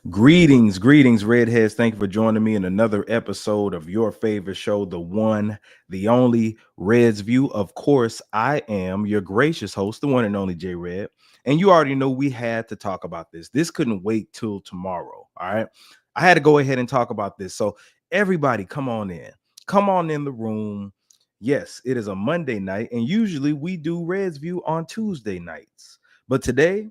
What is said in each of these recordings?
Greetings, redheads. Thank you for joining me in another episode of your favorite show, the one, the only Red's View. Of course, I am your gracious host, the one and only J Red. And you already know we had to talk about this. This couldn't wait till tomorrow. All right. I had to go ahead and talk about this. So, everybody, come on in. Come on in the room. Yes, it is a Monday night, and usually we do Red's View on Tuesday nights. But today,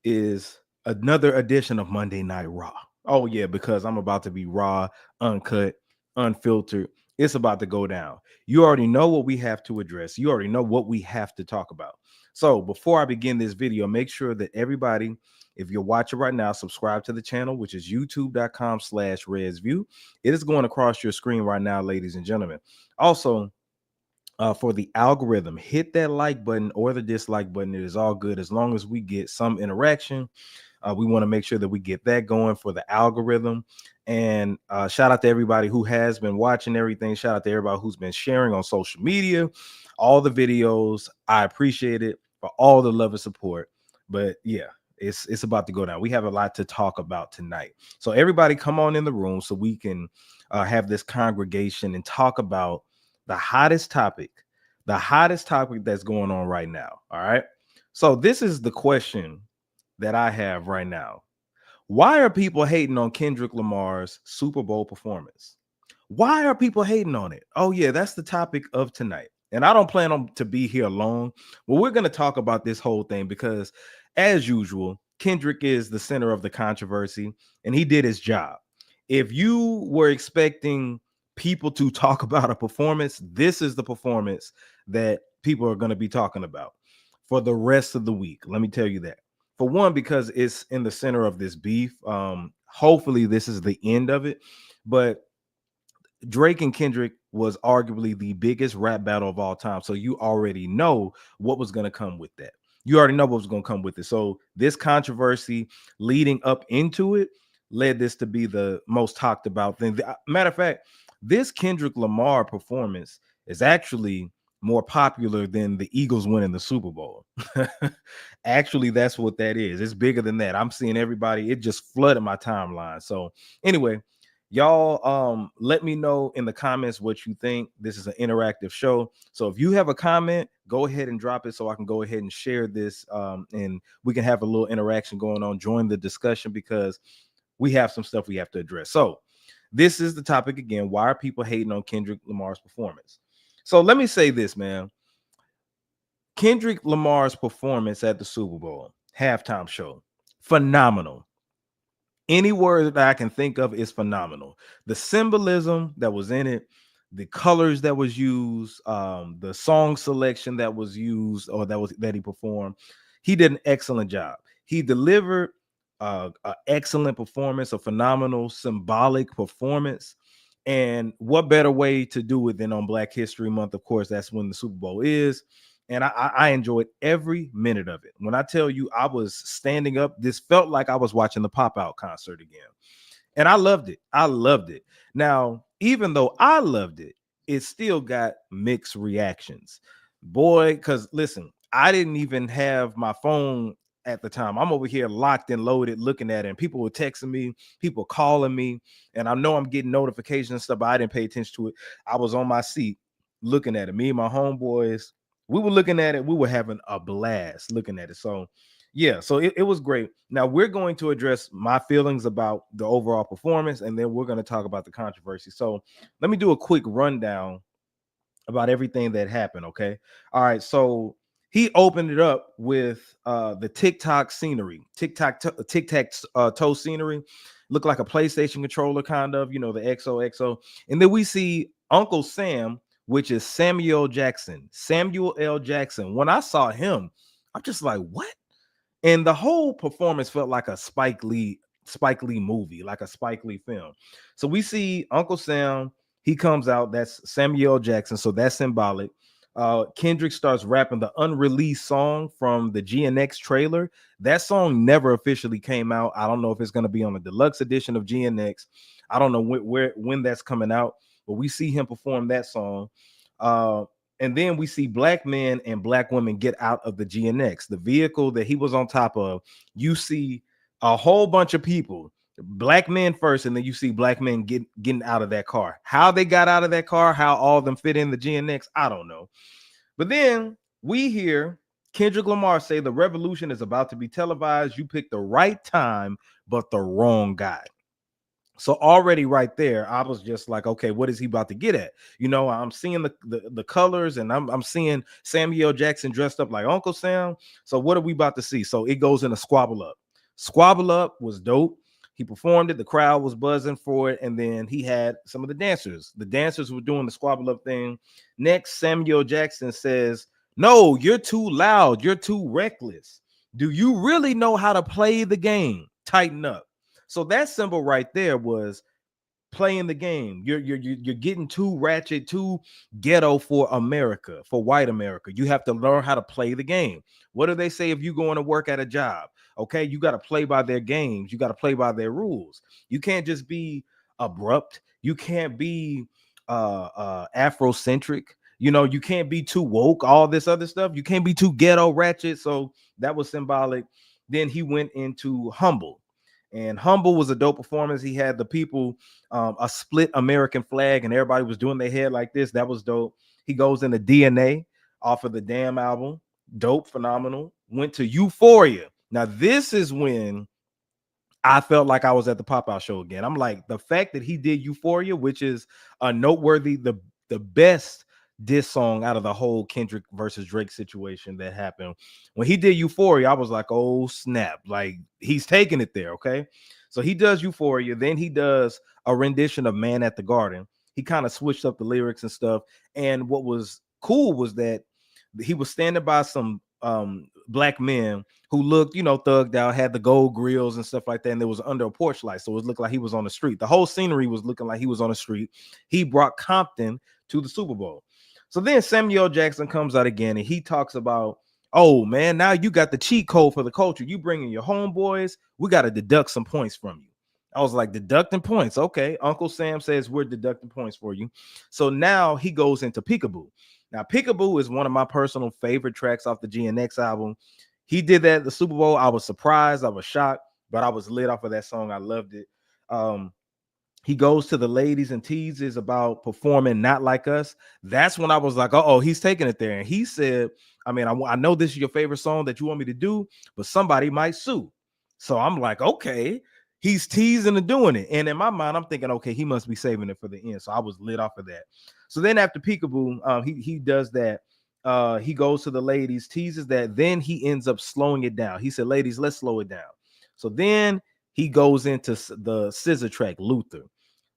is another edition of Monday Night Raw. Oh, yeah, because I'm about to be raw, uncut, unfiltered. It's about to go down. You already know what we have to address. You already know what we have to talk about. So before I begin this video, make sure that everybody, if you're watching right now, subscribe to the channel, which is youtube.com/RedsView. It is going across your screen right now, ladies and gentlemen. Also, for the algorithm, hit that like button or the dislike button. It is all good as long as we get some interaction. We want to make sure that we get that going for the algorithm. And shout out to everybody who has been watching everything. Shout out to everybody who's been sharing on social media, all the videos. I appreciate it for all the love and support. But yeah, it's about to go down. We have a lot to talk about tonight. So everybody come on in the room so we can have this congregation and talk about the hottest topic that's going on right now. All right. So this is the question that I have right now. Why are people hating on Kendrick Lamar's Super Bowl performance? Why are people hating on it? Oh, yeah, that's the topic of tonight. And I don't plan on to be here alone. But we're going to talk about this whole thing because, as usual, Kendrick is the center of the controversy and he did his job. If you were expecting people to talk about a performance, this is the performance that people are going to be talking about for the rest of the week. Let me tell you that. For one, because it's in the center of this beef. Hopefully, this is the end of it. But Drake and Kendrick was arguably the biggest rap battle of all time. So you already know what was going to come with that. You already know what was going to come with it. So this controversy leading up into it led this to be the most talked about thing. Matter of fact, this Kendrick Lamar performance is actually more popular than the Eagles winning the Super Bowl. Actually, that's what that is. It's bigger than that. I'm seeing everybody. It just flooded my timeline. So anyway, y'all let me know in the comments what you think. This is an interactive show, so if you have a comment, go ahead and drop it so I can go ahead and share this, and we can have a little interaction going on. Join the discussion because we have some stuff we have to address. So this is the topic again. Why are people hating on Kendrick Lamar's performance? So let me say this, man. Kendrick Lamar's performance at the Super Bowl halftime show, phenomenal. Any word that I can think of is phenomenal. The symbolism that was in it, the colors that was used, the song selection that was used or that he performed, he did an excellent job. He delivered an excellent performance, a phenomenal symbolic performance. And what better way to do it than on Black History Month? Of course, that's when the Super Bowl is. And I enjoyed every minute of it. When I tell you I was standing up, this felt like I was watching the Pop Out concert again. And I loved it. I loved it. Now, even though I loved it, it still got mixed reactions. Boy, because listen, I didn't even have my phone at the time. I'm over here locked and loaded looking at it. And people were texting me, people calling me. And I know I'm getting notifications and stuff, but I didn't pay attention to it. I was on my seat looking at it. Me and my homeboys, we were looking at it. We were having a blast looking at it. So, yeah, so it was great. Now, we're going to address my feelings about the overall performance, and then we're going to talk about the controversy. So, let me do a quick rundown about everything that happened, okay? All right, so he opened it up with the TikTok scenery, tic-tac-toe scenery. Looked like a PlayStation controller, kind of, the XOXO. And then we see Uncle Sam, which is Samuel L. Jackson. When I saw him, I'm just like, what? And the whole performance felt like a Spike Lee movie, like a Spike Lee film. So we see Uncle Sam, he comes out, that's Samuel L. Jackson, so that's symbolic. Kendrick starts rapping the unreleased song from the GNX trailer. That song never officially came out. I don't know if it's going to be on the deluxe edition of GNX. I don't know when that's coming out, but we see him perform that song. And then we see black men and black women get out of the GNX, the vehicle that he was on top of. You see a whole bunch of people Black men first, and then you see black men getting out of that car. How they got out of that car, how all of them fit in the GNX, I don't know. But then we hear Kendrick Lamar say the revolution is about to be televised. You picked the right time, but the wrong guy. So already right there, I was just like, okay, what is he about to get at? You know, I'm seeing the colors, and I'm seeing Samuel Jackson dressed up like Uncle Sam. So what are we about to see? So it goes in a Squabble Up. Squabble Up was dope. He performed it. The crowd was buzzing for it. And then he had some of the dancers. The dancers were doing the Squabble Up thing. Next, Samuel Jackson says, "No, you're too loud. You're too reckless. Do you really know how to play the game? Tighten up." So that symbol right there was playing the game. You're getting too ratchet, too ghetto for America, for white America. You have to learn how to play the game. What do they say if you going to work at a job? Okay, you got to play by their games. You got to play by their rules. You can't just be abrupt. You can't be Afrocentric. You know, you can't be too woke, all this other stuff. You can't be too ghetto ratchet. So that was symbolic. Then he went into Humble. And Humble was a dope performance. He had the people a split American flag, and everybody was doing their head like this. That was dope. He goes into DNA off of the Damn album. Dope, phenomenal. Went to Euphoria. Now, this is when I felt like I was at the Pop-Out show again. I'm like, the fact that he did Euphoria, which is a noteworthy, the best diss song out of the whole Kendrick versus Drake situation that happened. When he did Euphoria, I was like, oh snap, like he's taking it there. Okay. So he does Euphoria, then he does a rendition of Man at the Garden. He kind of switched up the lyrics and stuff. And what was cool was that he was standing by some black men who looked, you know, thugged out, had the gold grills and stuff like that, and it was under a porch light, so it looked like he was on the street. The whole scenery was looking like he was on the street. He brought Compton to the Super Bowl. So then Samuel Jackson comes out again, and he talks about, oh man, now you got the cheat code for the culture. You bringing your homeboys, we got to deduct some points from you. I was like, deducting points. Okay. Uncle Sam says we're deducting points for you. So now he goes into Peekaboo. Now, Peekaboo is one of my personal favorite tracks off the GNX album. He did that at the Super Bowl. I was surprised. I was shocked, but I was lit off of that song. I loved it. He goes to the ladies and teases about performing Not Like Us. That's when I was like, oh, he's taking it there. And he said, I mean, I know this is your favorite song that you want me to do, but somebody might sue. So I'm like, okay, he's teasing and doing it. And in my mind, I'm thinking, okay, he must be saving it for the end. So I was lit off of that. So then after Peekaboo, he does that. He goes to the ladies, teases that. Then he ends up slowing it down. He said, ladies, let's slow it down. So then he goes into the scissor track, Luther.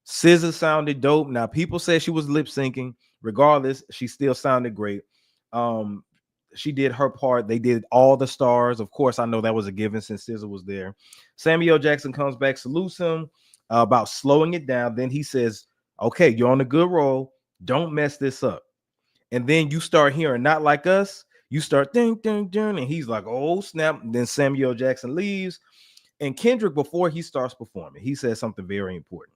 SZA sounded dope. Now, people say she was lip syncing. Regardless, she still sounded great. She did her part. They did all the stars. Of course, I know that was a given since SZA was there. Samuel Jackson comes back, salutes him about slowing it down. Then he says, okay, you're on a good roll. Don't mess this up. And then you start hearing Not Like Us. You start ding, ding, ding. And he's like, oh, snap. And then Samuel Jackson leaves. And Kendrick, before he starts performing, he says something very important.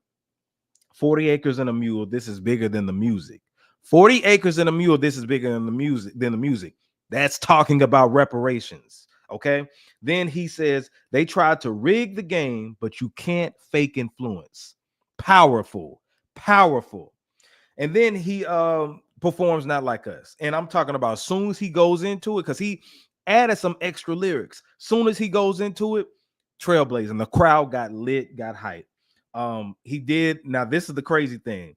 40 acres and a mule, this is bigger than the music. 40 acres and a mule, this is bigger than the music. That's talking about reparations. Okay. Then he says they tried to rig the game, but you can't fake influence. Powerful, powerful. And then he performs Not Like Us. And I'm talking about as soon as he goes into it, because he added some extra lyrics. Soon as he goes into it, trailblazing. The crowd got lit, got hyped. He did. Now, this is the crazy thing.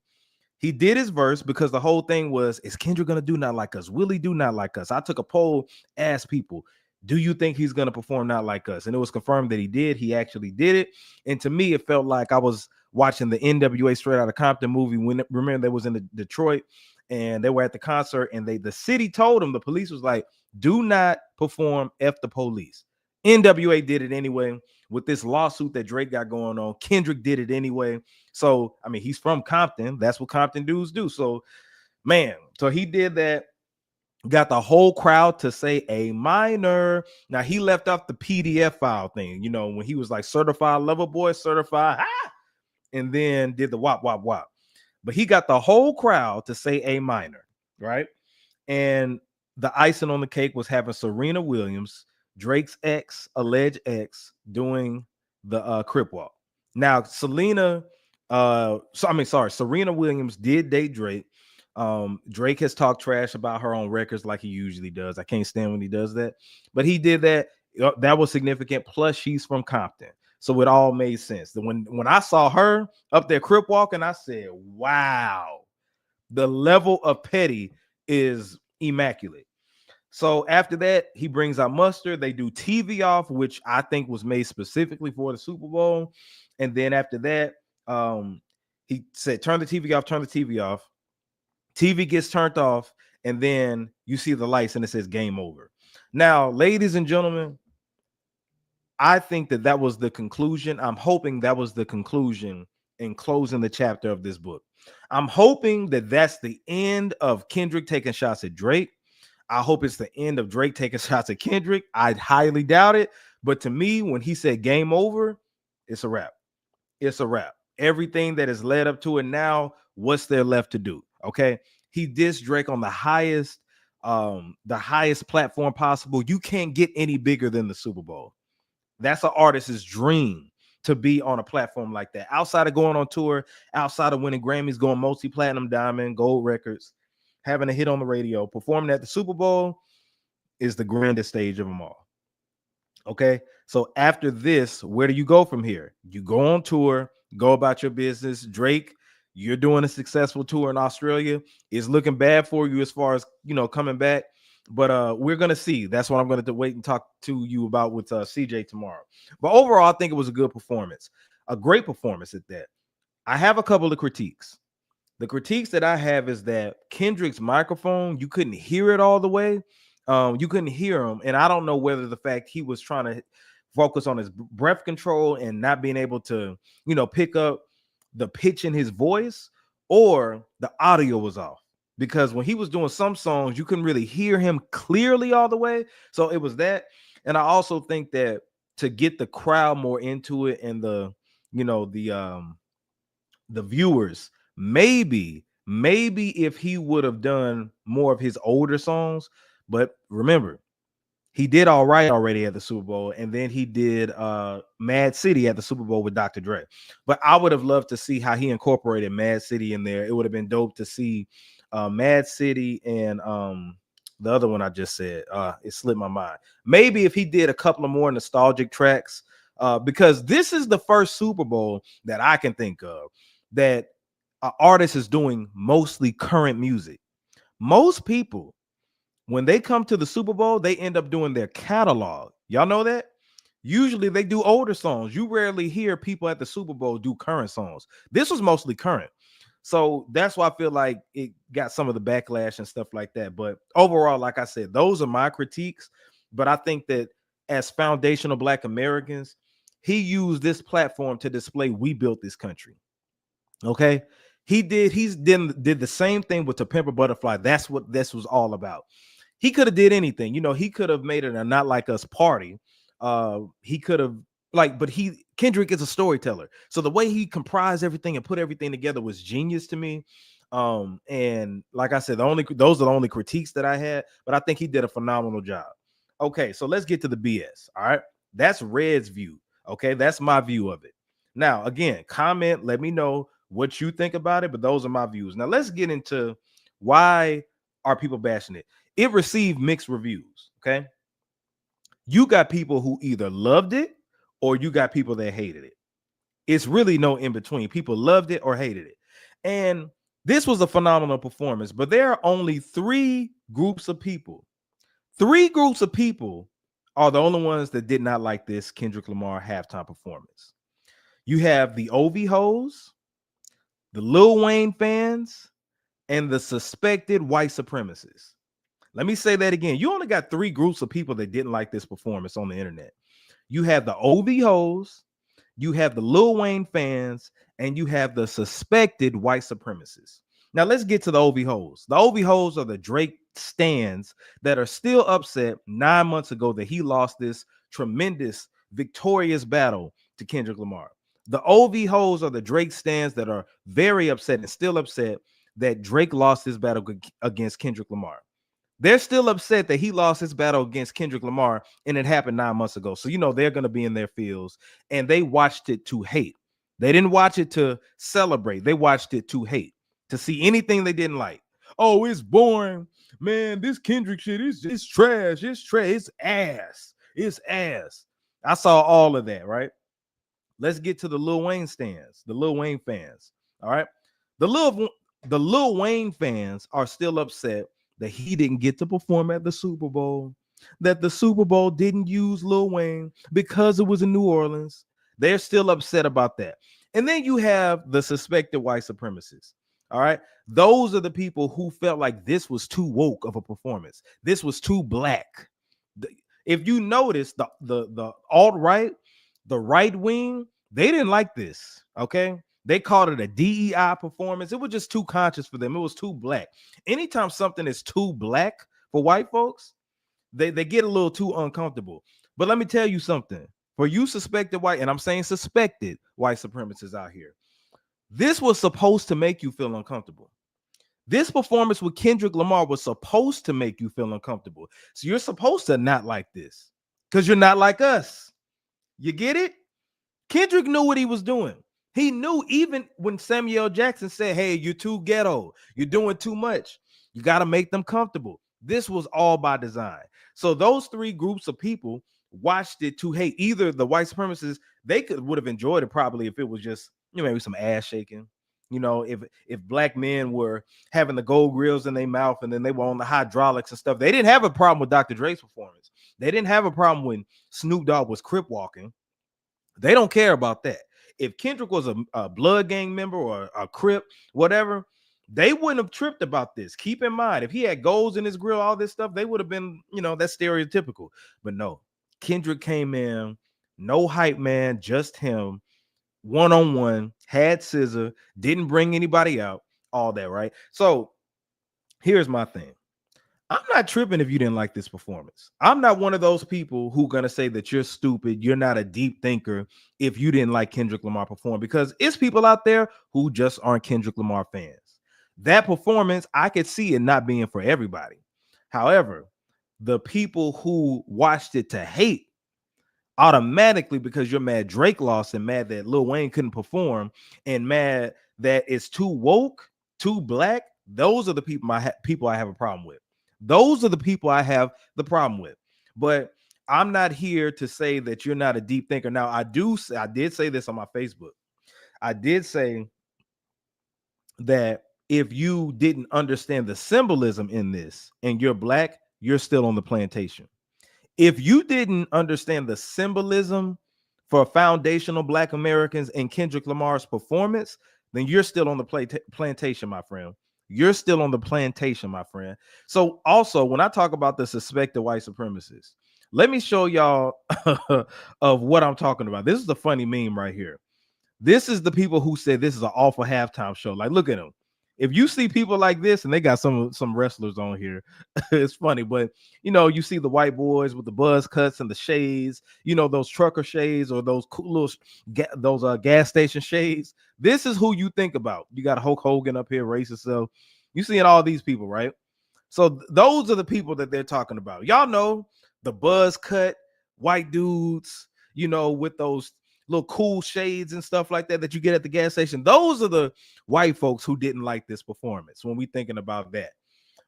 He did his verse because the whole thing was, is Kendrick gonna do Not Like Us? Will he do Not Like Us? I took a poll, asked people, do you think he's gonna perform Not Like Us? And it was confirmed that he did. He actually did it. And to me, it felt like I was watching the NWA Straight Outta Compton movie. When remember they was in Detroit and they were at the concert, and the city told them, the police was like, do not perform F the police. NWA did it anyway. With this lawsuit that Drake got going on, Kendrick did it anyway. So, I mean, he's from Compton. That's what Compton dudes do. So, man, so he did that. Got the whole crowd to say A minor. Now, he left off the PDF file thing, you know, when he was like certified lover boy, certified, and then did the wop, wop, wop. But he got the whole crowd to say A minor, right? And the icing on the cake was having Serena Williams, Drake's ex, alleged ex, doing the Crip Walk. Now, Serena Williams did date Drake. Drake has talked trash about her on records like he usually does. I can't stand when he does that, but he did that. That was significant. Plus, she's from Compton, so it all made sense. When I saw her up there crip walking, I said, "Wow, the level of petty is immaculate." So after that, he brings out Mustard. They do TV off, which I think was made specifically for the Super Bowl. And then after that, he said, turn the TV off, turn the TV off. TV gets turned off, and then you see the lights and it says game over. Now, ladies and gentlemen, I think that was the conclusion. I'm hoping that was the conclusion in closing the chapter of this book. I'm hoping that that's the end of Kendrick taking shots at Drake. I hope it's the end of Drake taking shots at Kendrick. I highly doubt it. But to me, when he said game over, it's a wrap. It's a wrap. Everything that has led up to it now, what's there left to do? Okay. He dissed Drake on the highest platform possible. You can't get any bigger than the Super Bowl. That's an artist's dream to be on a platform like that. Outside of going on tour, outside of winning Grammys, going multi-platinum, diamond, gold records, having a hit on the radio, performing at the Super Bowl is the grandest stage of them all. Okay. So after this, where do you go from here? You go on tour, go about your business. Drake, you're doing a successful tour in Australia. It's looking bad for you as far as, coming back. But we're going to see. That's what I'm going to wait and talk to you about with CJ tomorrow. But overall, I think it was a good performance, a great performance at that. I have a couple of critiques. The critiques that I have is that Kendrick's microphone, you couldn't hear it all the way. You couldn't hear him. And I don't know whether the fact he was trying to focus on his breath control and not being able to, pick up the pitch in his voice, or the audio was off. Because when he was doing some songs, you couldn't really hear him clearly all the way. So it was that. And I also think that to get the crowd more into it and the viewers, maybe if he would have done more of his older songs. But remember, he did all right already at the Super Bowl, and then he did Mad City at the Super Bowl with Dr. Dre. But I would have loved to see how he incorporated Mad City in there. It would have been dope to see Mad City and the other one I just said. It slipped my mind. Maybe if he did a couple of more nostalgic tracks, because this is the first Super Bowl that I can think of that an artist is doing mostly current music. Most people, when they come to the Super Bowl, they end up doing their catalog. Y'all know that? Usually they do older songs. You rarely hear people at the Super Bowl do current songs. This was mostly current. So that's why I feel like it got some of the backlash and stuff like that. But overall, like I said, those are my critiques. But I think that as foundational Black Americans, he used this platform to display we built this country. Okay. He did the same thing with To Pimp a Butterfly. That's what this was all about. He could have did anything. He could have made it a Not Like Us party. He could have Kendrick is a storyteller. So the way he comprised everything and put everything together was genius to me. And like I said, those are the only critiques that I had, but I think he did a phenomenal job. Okay, so let's get to the BS. All right. That's Red's view. Okay, that's my view of it. Now, again, comment, let me know what you think about it, but those are my views. Now let's get into why are people bashing it. It received mixed reviews. Okay. You got people who either loved it or you got people that hated it. It's really no in between. People loved it or hated it. And this was a phenomenal performance, but there are only three groups of people. Three groups of people are the only ones that did not like this Kendrick Lamar halftime performance. You have the OV hoes, the Lil Wayne fans, and the suspected white supremacists. Let me say that again. You only got three groups of people that didn't like this performance on the internet. You have the OV hoes, you have the Lil Wayne fans, and you have the suspected white supremacists. Now let's get to the OV hoes. The OV hoes are the Drake stans that are still upset 9 months ago that he lost this tremendous, victorious battle to Kendrick Lamar. The OV hoes are the Drake stans that are very upset and still upset that Drake lost his battle against Kendrick Lamar. They're still upset that he lost his battle against Kendrick Lamar and it happened 9 months ago. So, they're going to be in their fields and they watched it to hate. They didn't watch it to celebrate. They watched it to hate, to see anything they didn't like. Oh, it's boring. Man, this Kendrick shit is just trash. It's trash. It's ass. It's ass. I saw all of that, right? Let's get to the Lil Wayne stands, the Lil Wayne fans. All right. The Lil Wayne fans are still upset that he didn't get to perform at the Super Bowl, that the Super Bowl didn't use Lil Wayne because it was in New Orleans. They're still upset about that. And then you have the suspected white supremacists. All right. Those are the people who felt like this was too woke of a performance. This was too black. If you notice, the alt-right, the right wing, they didn't like this. Okay. They called it a DEI performance. It was just too conscious for them. It was too black. Anytime something is too black for white folks, they get a little too uncomfortable. But let me tell you something. For you suspected white, and I'm saying suspected white supremacists out here, this was supposed to make you feel uncomfortable. This performance with Kendrick Lamar was supposed to make you feel uncomfortable. So you're supposed to not like this because you're not like us. You get it? Kendrick knew what he was doing. He knew even when Samuel Jackson said, hey, you're too ghetto. You're doing too much. You got to make them comfortable. This was all by design. So those three groups of people watched it to hate. Either the white supremacists, they would have enjoyed it probably if it was just, maybe some ass shaking. If black men were having the gold grills in their mouth and then they were on the hydraulics and stuff. They didn't have a problem with Dr. Dre's performance. They didn't have a problem when Snoop Dogg was crip walking. They don't care about that. If Kendrick was a blood gang member or a crip, whatever, they wouldn't have tripped about this. Keep in mind, if he had goals in his grill, all this stuff, they would have been, that's stereotypical. But no, Kendrick came in, no hype man, just him, one-on-one, had scissor, didn't bring anybody out, all that, right? So here's my thing. I'm not tripping if you didn't like this performance. I'm not one of those people who gonna say that you're stupid, you're not a deep thinker if you didn't like Kendrick Lamar perform, because it's people out there who just aren't Kendrick Lamar fans. That performance, I could see it not being for everybody. However, the people who watched it to hate automatically, because you're mad Drake lost and mad that Lil Wayne couldn't perform and mad that it's too woke, too black, those are the people I have a problem with. Those are the people I have the problem with. But I'm not here to say that you're not a deep thinker. Now, I did say this on my Facebook. I did say that if you didn't understand the symbolism in this and you're black, you're still on the plantation. If you didn't understand the symbolism for foundational black Americans in Kendrick Lamar's performance, then you're still on the plantation, my friend. You're still on the plantation, my friend. So also, when I talk about the suspected white supremacists, let me show y'all of what I'm talking about. This is the funny meme right here. This is the people who said this is an awful halftime show. Like, look at them. If you see people like this, and they got some wrestlers on here, it's funny, but you see the white boys with the buzz cuts and the shades, those trucker shades or those cool little gas station shades. This is who you think about. You got Hulk Hogan up here, racist. So you seeing all these people, right? So those are the people that they're talking about. Y'all know the buzz cut white dudes, with those little cool shades and stuff like that you get at the gas station. Those are the white folks who didn't like this performance when we thinking about that.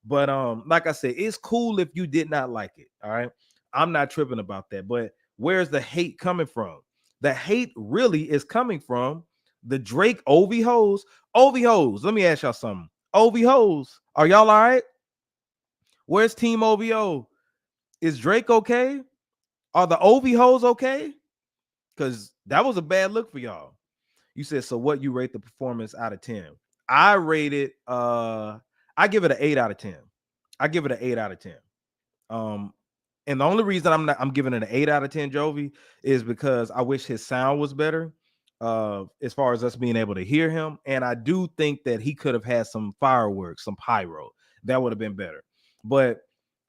But like I said, it's cool if you did not like it. All right. I'm not tripping about that. But where's the hate coming from? The hate really is coming from the Drake OV hoes. OV hoes, let me ask y'all something. OV hoes, are y'all all right? Where's Team OVO? Is Drake okay? Are the OV hoes okay? Because that was a bad look for y'all. You said, so what you rate the performance out of 10? I rate it, I give it an 8 out of 10. I give it an 8 out of 10. And the only reason I'm giving it an 8 out of 10, Jovi, is because I wish his sound was better, as far as us being able to hear him. And I do think that he could have had some fireworks, some pyro. That would have been better. But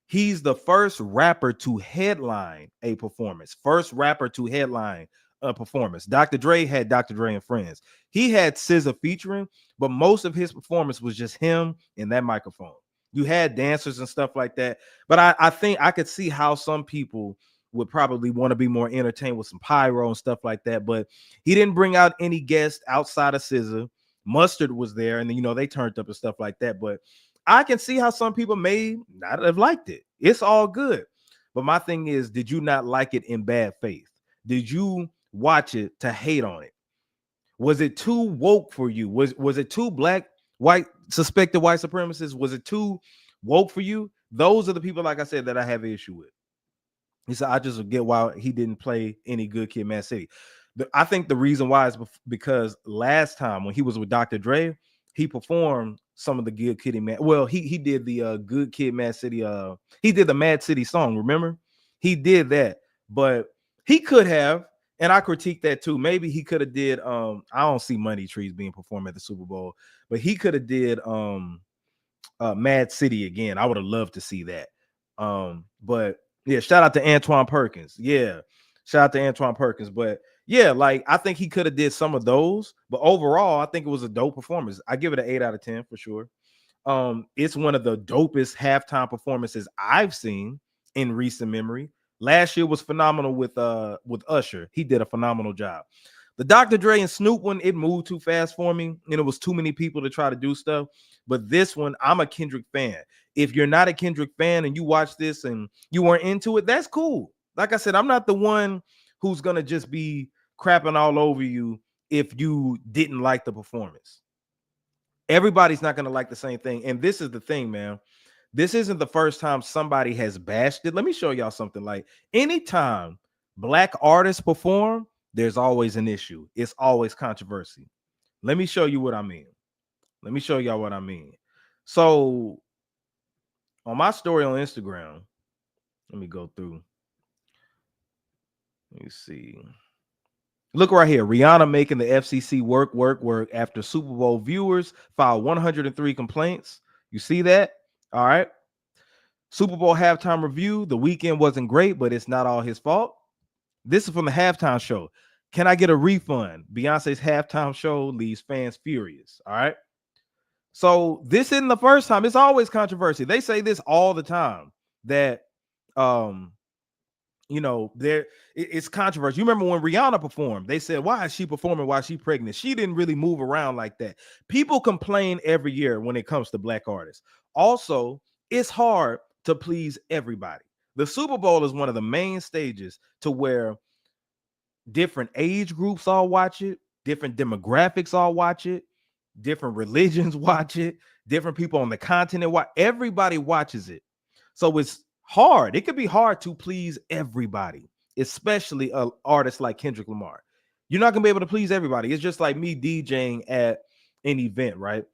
he's the first rapper to headline a performance. First rapper to headline a performance. Dr. Dre had Dr. Dre and Friends. He had SZA featuring, but most of his performance was just him and that microphone. You had dancers and stuff like that. But I think I could see how some people would probably want to be more entertained with some pyro and stuff like that. But he didn't bring out any guests outside of SZA. Mustard was there, and then, they turned up and stuff like that. But I can see how some people may not have liked it. It's all good. But my thing is, did you not like it in bad faith? Did you watch it to hate on it? Was it too woke for you? Was it too black, white, suspected white supremacists? Was it too woke for you? Those are the people, like I said, that I have an issue with. He said, I just get why he didn't play any Good Kid, Mad City. I think the reason why is because last time when he was with Dr. Dre, he performed some of the Good Kid, Mad. Well, he did the Good Kid, Mad City. He did the Mad City song. Remember, he did that, but he could have. And I critique that too. Maybe he could have did. I don't see Money Trees being performed at the Super Bowl, but he could have did Mad City again. I would have loved to see that. But yeah, shout out to Antoine Perkins. Yeah, shout out to Antoine Perkins. But yeah, like I think he could have did some of those. But overall, I think it was a dope performance. I give it an 8 out of 10 for sure. It's one of the dopest halftime performances I've seen in recent memory. Last year was phenomenal with Usher. He did a phenomenal job. The Dr. Dre and Snoop one, it moved too fast for me, and it was too many people to try to do stuff. But this one, I'm a Kendrick fan. If you're not a Kendrick fan and you watch this and you weren't into it, that's cool. Like I said, I'm not the one who's gonna just be crapping all over you if you didn't like the performance. Everybody's not gonna like the same thing, and this is the thing, man. This isn't the first time somebody has bashed it. Let me show y'all something. Like anytime black artists perform, there's always an issue. It's always controversy. Let me show you what I mean. Let me show y'all what I mean. So on my story on Instagram, let me go through. Let me see. Look right here. Rihanna making the FCC work after Super Bowl viewers filed 103 complaints. You see that? All right. Super Bowl halftime review. The weekend wasn't great, but it's not all his fault. This is from the halftime show. Can I get a refund? Beyonce's halftime show leaves fans furious. All right. So this isn't the first time. It's always controversy. They say this all the time that it's controversy. You remember when Rihanna performed, they said, why is she performing while she's pregnant? She didn't really move around like that. People complain every year when it comes to black artists. Also, it's hard to please everybody. The Super Bowl is one of the main stages to where different age groups all watch it, different demographics all watch it, different religions watch it, different people on the continent watch. Everybody watches it. So it's hard. It could be hard to please everybody, especially artists like Kendrick Lamar. You're not gonna be able to please everybody. It's just like me DJing at an event, right?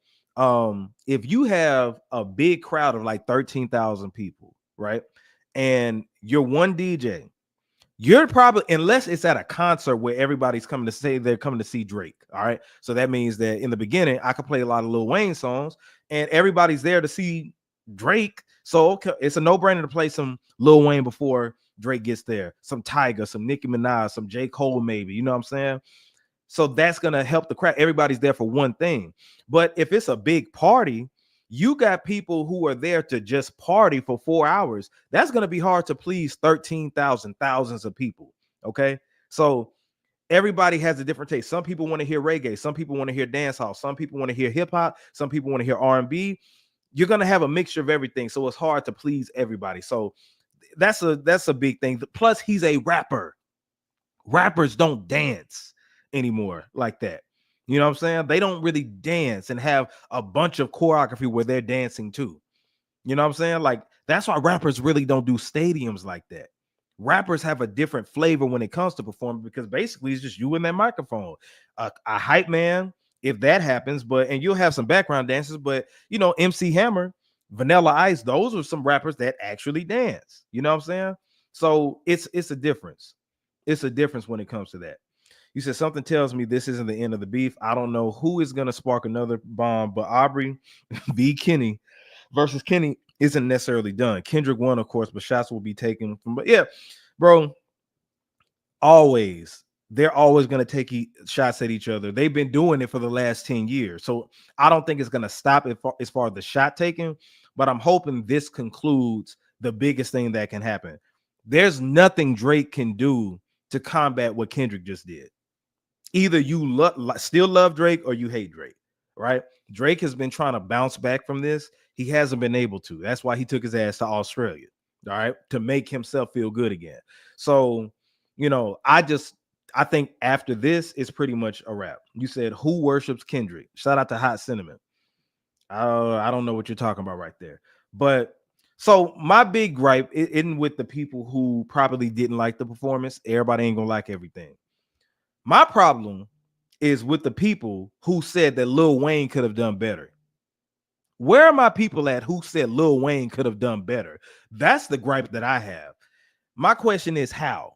If you have a big crowd of like 13,000 people, right? And you're one DJ, you're probably, unless it's at a concert where everybody's coming to say they're coming to see Drake. All right. So that means that in the beginning, I could play a lot of Lil Wayne songs and everybody's there to see Drake. So okay, it's a no-brainer to play some Lil Wayne before Drake gets there. Some Tyga, some Nicki Minaj, some J. Cole, maybe. You know what I'm saying? So that's going to help the crowd. Everybody's there for one thing. But if it's a big party, you got people who are there to just party for 4 hours. That's going to be hard to please 13,000, thousands of people. Okay. So everybody has a different taste. Some people want to hear reggae. Some people want to hear dancehall. Some people want to hear hip hop. Some people want to hear R&B. You're going to have a mixture of everything. So it's hard to please everybody. So that's a big thing. Plus, he's a rapper. Rappers don't dance anymore like that. You know what I'm saying? They don't really dance and have a bunch of choreography where they're dancing too. You know what I'm saying? Like that's why rappers really don't do stadiums like that. Rappers have a different flavor when it comes to performing because basically it's just you and that microphone. A hype man, if that happens, and you'll have some background dancers, but MC Hammer, Vanilla Ice, those are some rappers that actually dance. You know what I'm saying? So it's a difference. It's a difference when it comes to that. You said something tells me this isn't the end of the beef. I don't know who is going to spark another bomb, but Aubrey v. Kenny versus Kenny isn't necessarily done. Kendrick won, of course, but shots will be taken from. But yeah, bro, they're always going to take shots at each other. They've been doing it for the last 10 years. So I don't think it's going to stop as far as the shot taking, but I'm hoping this concludes the biggest thing that can happen. There's nothing Drake can do to combat what Kendrick just did. Either you still love Drake or you hate Drake, right? Drake has been trying to bounce back from this. He hasn't been able to. That's why he took his ass to Australia, all right, to make himself feel good again. So, I think after this, it's pretty much a wrap. You said, who worships Kendrick? Shout out to Hot Cinnamon. I don't know what you're talking about right there. But so my big gripe isn't with the people who probably didn't like the performance. Everybody ain't gonna like everything. My problem is with the people who said that Lil Wayne could have done better. Where are my people at who said Lil Wayne could have done better? That's the gripe that I have. My question is how?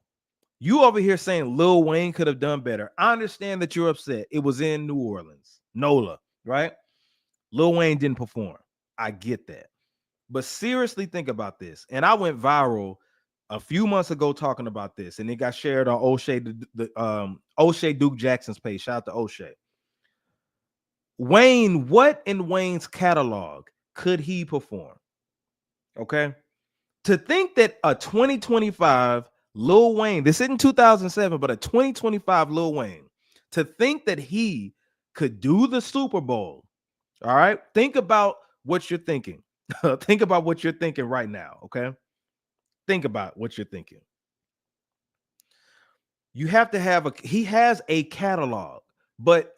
You over here saying Lil Wayne could have done better. I understand that you're upset. It was in New Orleans, NOLA, right? Lil Wayne didn't perform. I get that. But seriously think about this. And I went viral a few months ago talking about this, and it got shared on O'Shea Duke Jackson's page. Shout out to O'Shea. Wayne, what in Wayne's catalog could he perform? Okay. To think that a 2025 Lil Wayne, this isn't 2007, but a 2025 Lil Wayne, to think that he could do the Super Bowl. All right. Think about what you're thinking. Think about what you're thinking right now. Okay. Think about what you're thinking. You have to have he has a catalog, but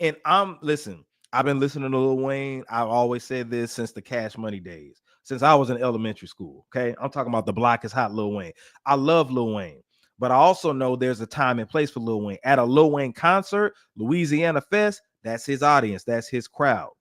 listen, I've been listening to Lil Wayne. I've always said this since the Cash Money days, since I was in elementary school. Okay. I'm talking about the block is hot Lil Wayne. I love Lil Wayne, but I also know there's a time and place for Lil Wayne. At a Lil Wayne concert, Louisiana Fest, that's his audience, that's his crowd.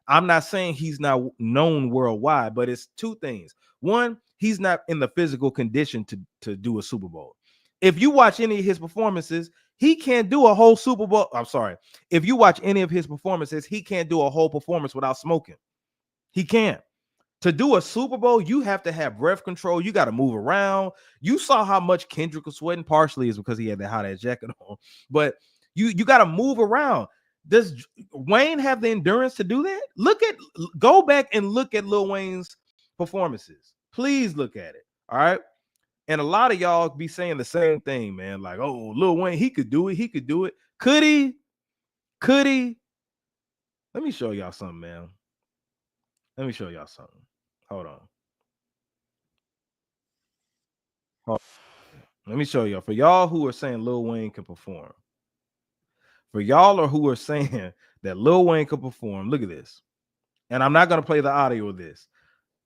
I'm not saying he's not known worldwide, but it's two things. One, he's not in the physical condition to do a Super Bowl. If you watch any of his performances, he can't do a whole Super Bowl. I'm sorry. If you watch any of his performances, he can't do a whole performance without smoking. He can't. To do a Super Bowl, you have to have breath control. You got to move around. You saw how much Kendrick was sweating. Partially is because he had that hot ass jacket on, but you got to move around. Does Wayne have the endurance to do that? Go back and look at Lil Wayne's performances. Please look at it. All right. And a lot of y'all be saying the same thing, man. Like, oh, Lil Wayne, he could do it. He could do it. Could he? Could he? Let me show y'all something, man. Let me show y'all something. Hold on. Let me show y'all. For y'all who are saying Lil Wayne can perform, for y'all or who are saying that Lil Wayne could perform, look at this. And I'm not going to play the audio of this.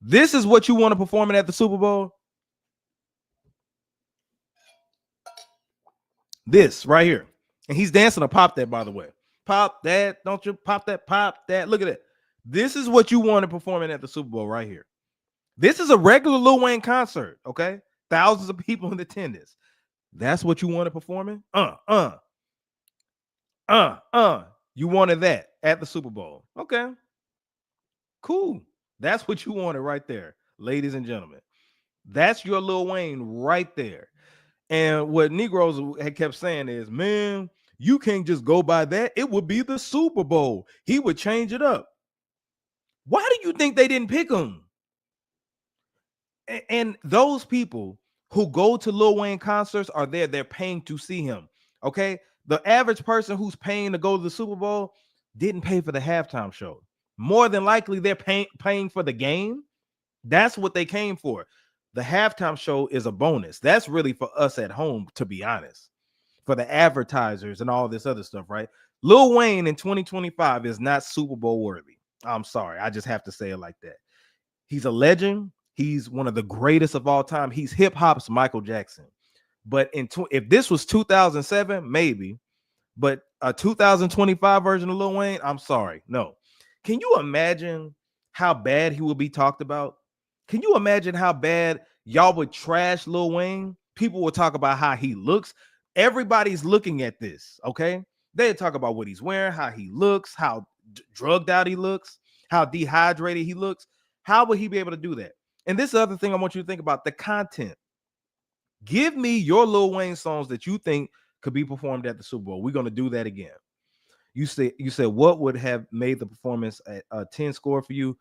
This is what you want to perform at the Super Bowl. This right here. And he's dancing to Pop That, by the way. Pop that. Don't you pop that, pop that. Look at it. This is what you want to perform at the Super Bowl right here. This is a regular Lil Wayne concert, okay? Thousands of people in attendance. That's what you want to perform in? You wanted that at the Super Bowl. Okay. Cool. That's what you wanted right there, ladies and gentlemen. That's your Lil Wayne right there. And what Negroes had kept saying is, man, you can't just go by that. It would be the Super Bowl. He would change it up. Why do you think they didn't pick him? And those people who go to Lil Wayne concerts are there. They're paying to see him. Okay. The average person who's paying to go to the Super Bowl didn't pay for the halftime show. More than likely, they're paying for the game. That's what they came for. The halftime show is a bonus. That's really for us at home, to be honest, for the advertisers and all this other stuff, right? Lil Wayne in 2025 is not Super Bowl worthy. I'm sorry. I just have to say it like that. He's a legend. He's one of the greatest of all time. He's hip hop's Michael Jackson. But if this was 2007, maybe, but a 2025 version of Lil Wayne, I'm sorry. No. Can you imagine how bad he will be talked about? Can you imagine how bad y'all would trash Lil Wayne? People will talk about how he looks. Everybody's looking at this, okay? They talk about what he's wearing, how he looks, how drugged out he looks, how dehydrated he looks. How would he be able to do that? And this is the other thing I want you to think about, the content. Give me your Lil Wayne songs that you think could be performed at the Super Bowl. We're going to do that again. You said what would have made the performance a 10 score for you?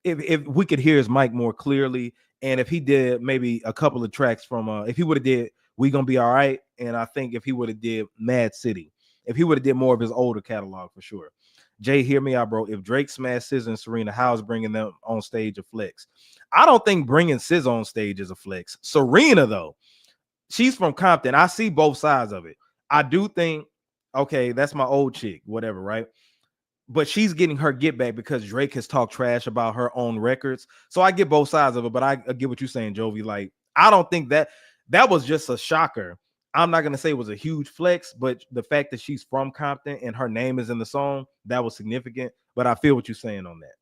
If we could hear his mic more clearly And if he did maybe a couple of tracks from if he would have did We Gonna Be All Right, and I think if he would have did Mad City, if he would have did more of his older catalog for sure. Jay, hear me out, bro. If Drake smashed SZA and Serena, how's bringing them on stage a flex? I don't think bringing SZA on stage is a flex. Serena, though, she's from Compton. I see both sides of it. I do think, okay, that's my old chick, whatever, right? But she's getting her get back because Drake has talked trash about her own records. So I get both sides of it, but I get what you're saying, Jovi. Like, I don't think that was just a shocker. I'm not going to say it was a huge flex, but the fact that she's from Compton and her name is in the song, that was significant. But I feel what you're saying on that.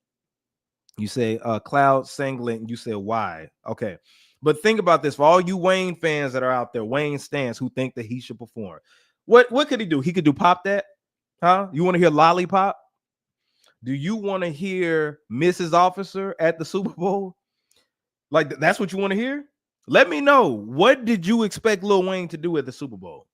You say Cloud Singlet, and you say why? Okay. But think about this for all you Wayne fans that are out there, Wayne stans who think that he should perform. What could he do? He could do Pop That? Huh? You want to hear Lollipop? Do you want to hear Mrs. Officer at the Super Bowl? Like, that's what you want to hear? Let me know. What did you expect Lil Wayne to do at the Super Bowl?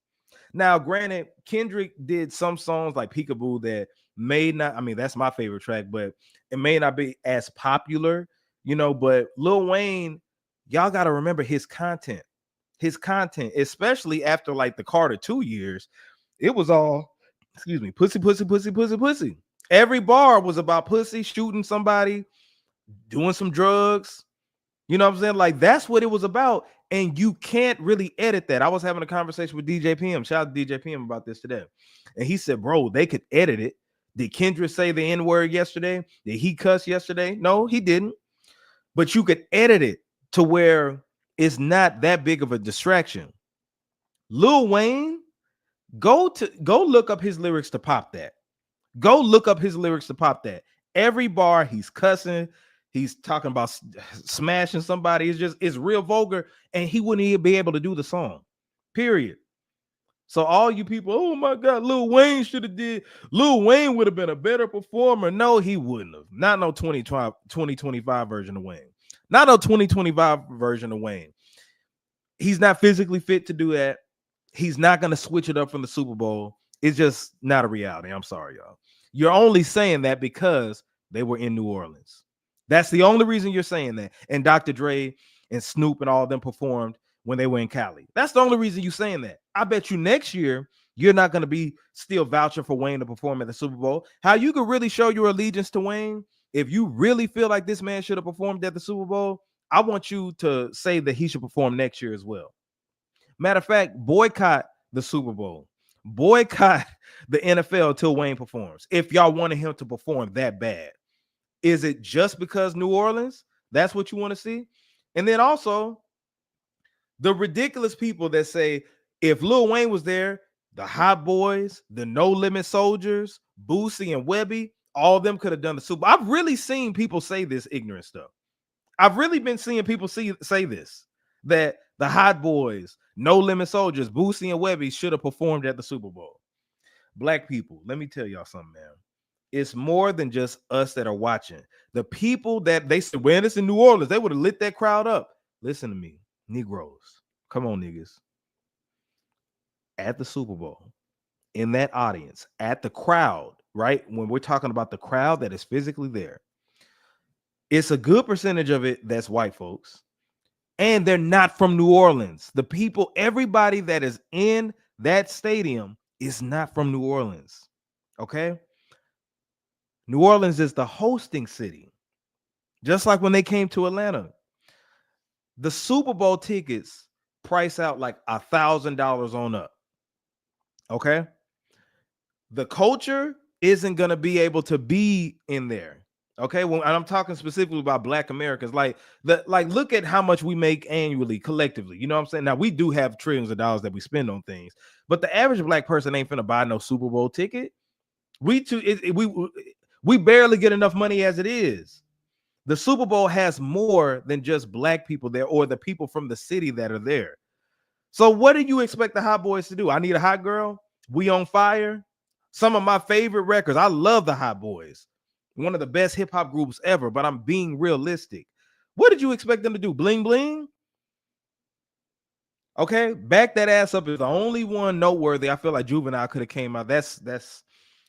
Now, granted, Kendrick did some songs like Peekaboo that may not, I mean, that's my favorite track, but it may not be as popular, you know, but Lil Wayne, y'all got to remember his content, especially after like the Carter 2 years, it was all, excuse me, pussy, pussy, pussy, pussy, pussy. Every bar was about pussy, shooting somebody, doing some drugs. You know what I'm saying? Like, that's what it was about. And you can't really edit that. I was having a conversation with DJ PM. Shout out to DJ PM about this today. And he said, bro, they could edit it. Did Kendrick say the N-word yesterday? Did he cuss yesterday? No, he didn't. But you could edit it to where it's not that big of a distraction. Lil Wayne, go look up his lyrics to Pop That. Go look up his lyrics to Pop That. Every bar he's cussing, he's talking about smashing somebody. It's real vulgar, and he wouldn't even be able to do the song. Period. So all you people, oh my God, Lil Wayne should have did. Lil Wayne would have been a better performer. No, he wouldn't have. Not no 2025 version of Wayne. Not no 2025 version of Wayne. He's not physically fit to do that. He's not going to switch it up from the Super Bowl. It's just not a reality. I'm sorry, y'all. You're only saying that because they were in New Orleans. That's the only reason you're saying that. And Dr. Dre and Snoop and all of them performed when they were in Cali. That's the only reason you're saying that. I bet you next year you're not going to be still vouching for Wayne to perform at the Super Bowl. How you could really show your allegiance to Wayne, if you really feel like this man should have performed at the Super Bowl, I want you to say that he should perform next year as well. Matter of fact, boycott the Super Bowl. Boycott the NFL till Wayne performs. If y'all wanted him to perform that bad, is it just because New Orleans? That's what you want to see? And then also the ridiculous people that say if Lil Wayne was there, the Hot Boys, the No Limit Soldiers, Boosie and Webby, all of them could have done the Super Bowl. I've really seen people say this ignorant stuff. I've really been seeing people say this, that the Hot Boys, No Limit Soldiers, Boosie and Webby should have performed at the Super Bowl. Black people, let me tell y'all something, man. It's more than just us that are watching. The people that they said, when it's in New Orleans, they would have lit that crowd up. Listen to me, Negroes. Come on, niggas. At the Super Bowl, in that audience, at the crowd, right? When we're talking about the crowd that is physically there, it's a good percentage of it that's white folks. And they're not from New Orleans. The people, everybody that is in that stadium is not from New Orleans. Okay? New Orleans is the hosting city. Just like when they came to Atlanta. The Super Bowl tickets price out like $1,000 on up. Okay? The culture isn't going to be able to be in there. Okay, when I'm talking specifically about Black Americans, like look at how much we make annually collectively. You know what I'm saying? Now we do have trillions of dollars that we spend on things, but the average Black person ain't finna buy no Super Bowl ticket. We barely get enough money as it is. The Super Bowl has more than just Black people there or the people from the city that are there. So what do you expect the Hot Boys to do? I Need a Hot Girl, We on Fire, some of my favorite records. I love the Hot Boys. One of the best hip hop groups ever, but I'm being realistic. What did you expect them to do? Bling bling? Okay, Back That Ass Up is the only one noteworthy. I feel like Juvenile could have came out. That's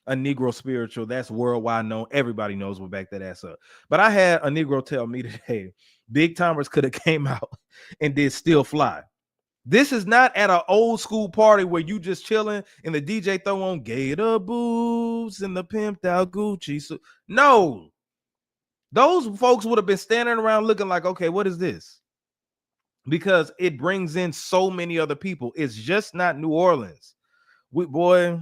a Negro spiritual. That's worldwide known. Everybody knows what Back That Ass Up. But I had a Negro tell me today big timers could have came out and did Still Fly. This is not at an old school party where you just chilling and the DJ throw on Gator Boots and the pimped out Gucci. So no, those folks would have been standing around looking like, okay, what is this? Because it brings in so many other people. It's just not New Orleans. Boy.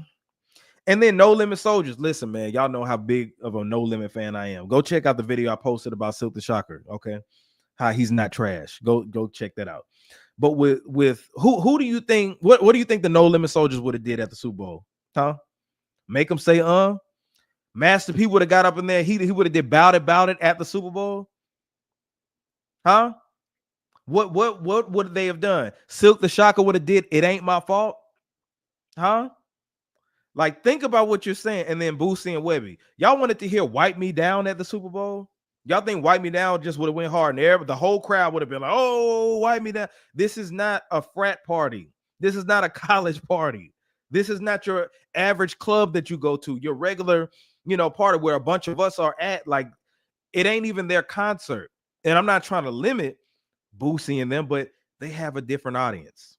And then No Limit Soldiers. Listen, man, y'all know how big of a No Limit fan I am. Go check out the video I posted about Silk the Shocker. Okay, how he's not trash. Go check that out. But with who do you think? What do you think the No Limit Soldiers would have did at the Super Bowl? Huh? Make them say Master P would have got up in there. He would have did Bout It at the Super Bowl. Huh? What would they have done? Silk the Shocker would have did It Ain't My Fault. Huh? Like, think about what you're saying. And then Boosie and Webby. Y'all wanted to hear Wipe Me Down at the Super Bowl? Y'all think Wipe Me Down just would have went hard in there, but the whole crowd would have been like, oh, Wipe Me Down. This is not a frat party. This is not a college party. This is not your average club that you go to, your regular, party where a bunch of us are at. Like, it ain't even their concert. And I'm not trying to limit Boosie and them, but they have a different audience.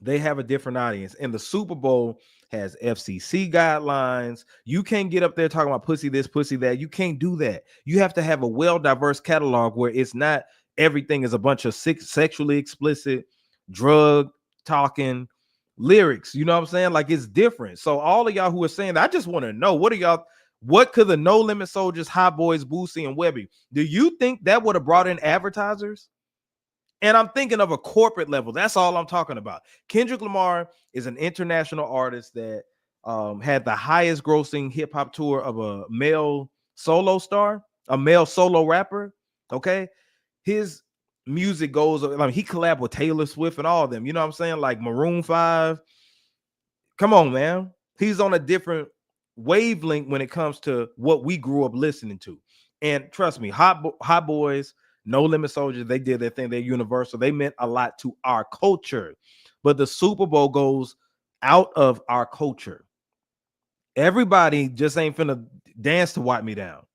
They have a different audience. And the Super Bowl has FCC guidelines. You can't get up there talking about pussy this, pussy that. You can't do that. You have to have a well-diverse catalog where it's not everything is a bunch of sexually explicit, drug talking lyrics. You know what I'm saying? Like, it's different. So all of y'all who are saying that, I just want to know, what could the No Limit Soldiers, Hot Boys, Boosie, and Webby, do you think that would have brought in advertisers? And I'm thinking of a corporate level. That's all I'm talking about. Kendrick Lamar is an international artist that had the highest grossing hip hop tour of a male solo star, a male solo rapper. Okay. His music goes, he collabed with Taylor Swift and all of them. You know what I'm saying? Like Maroon 5. Come on, man. He's on a different wavelength when it comes to what we grew up listening to. And trust me, Hot Boys, No Limit Soldiers, they did their thing. They're universal. They meant a lot to our culture. But the Super Bowl goes out of our culture. Everybody just ain't finna dance to Wipe Me Down.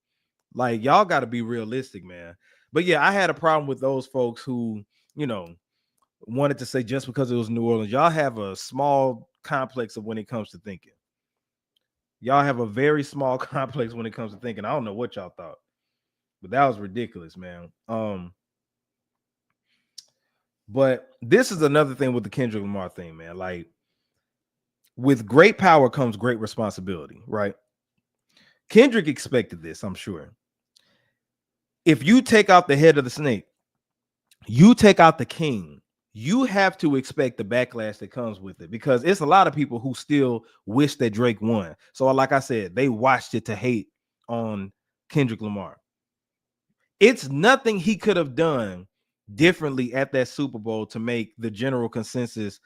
Like, y'all got to be realistic, man. But yeah, I had a problem with those folks who, wanted to say just because it was New Orleans. Y'all have a small complex of when it comes to thinking. Y'all have a very small complex when it comes to thinking. I don't know what y'all thought, but that was ridiculous, man. But this is another thing with the Kendrick Lamar thing, man. Like, with great power comes great responsibility, right? Kendrick expected this, I'm sure. If you take out the head of the snake, you take out the king, you have to expect the backlash that comes with it, because it's a lot of people who still wish that Drake won. So like I said, they watched it to hate on Kendrick Lamar. It's nothing he could have done differently at that Super Bowl to make the general consensus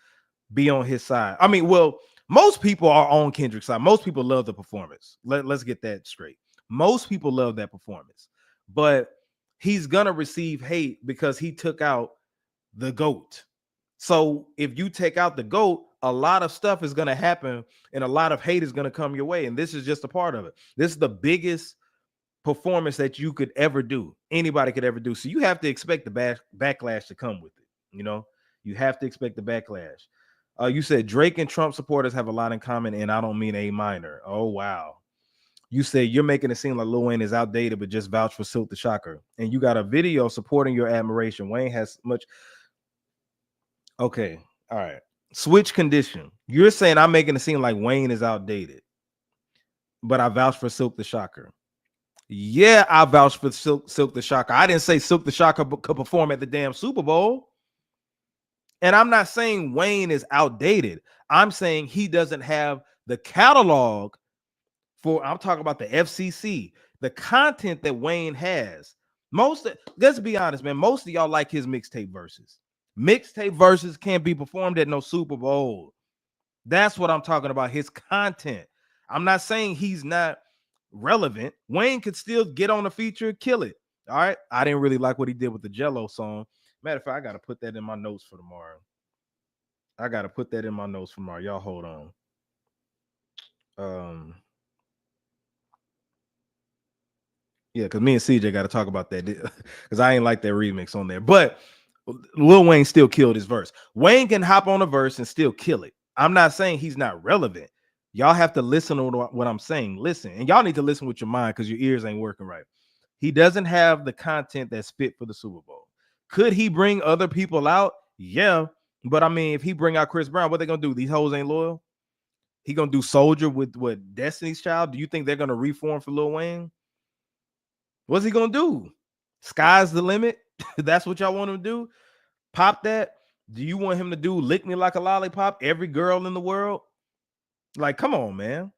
be on his side. I mean, well, most people are on Kendrick's side. Most people love the performance. Let's get that straight. Most people love that performance, but he's gonna receive hate because he took out the GOAT. So if you take out the GOAT, a lot of stuff is going to happen and a lot of hate is going to come your way. And this is just a part of it. This is the biggest performance that you could ever do. Anybody could ever do. So you have to expect the backlash to come with it. You have to expect the backlash. You said Drake and Trump supporters have a lot in common, and I don't mean A minor. Oh, wow. You say you're making it seem like Lil Wayne is outdated, but just vouch for Silk the Shocker. And you got a video supporting your admiration. Wayne has much. Okay. All right. Switch condition. You're saying I'm making it seem like Wayne is outdated, but I vouch for Silk the Shocker. Yeah, I vouch for Silk the Shocker. I didn't say Silk the Shocker could perform at the damn Super Bowl. And I'm not saying Wayne is outdated. I'm saying he doesn't have the catalog I'm talking about the FCC, the content that Wayne has. Let's be honest, man, most of y'all like his mixtape verses. Mixtape verses can't be performed at no Super Bowl. That's what I'm talking about, his content. I'm not saying he's not relevant. Wayne could still get on the feature, kill it. All right. I didn't really like what he did with the Jello song. Matter of fact, I got to put that in my notes for tomorrow. Y'all hold on. Yeah, because me and CJ got to talk about that because I ain't like that remix on there. But Lil Wayne still killed his verse. Wayne can hop on a verse and still kill it. I'm not saying he's not relevant. Y'all have to listen to what I'm saying. Listen, and y'all need to listen with your mind because your ears ain't working right. He doesn't have the content that's fit for the Super Bowl. Could he bring other people out? Yeah, but I mean, if he bring out Chris Brown, what they gonna do? These hoes ain't loyal. He gonna do Soldier with what Destiny's Child? Do you think they're gonna reform for Lil Wayne? What's he gonna do? Sky's the limit. That's what y'all want him to do. Pop that. Do you want him to do Lick Me Like a Lollipop? Every girl in the world? Like, come on, man.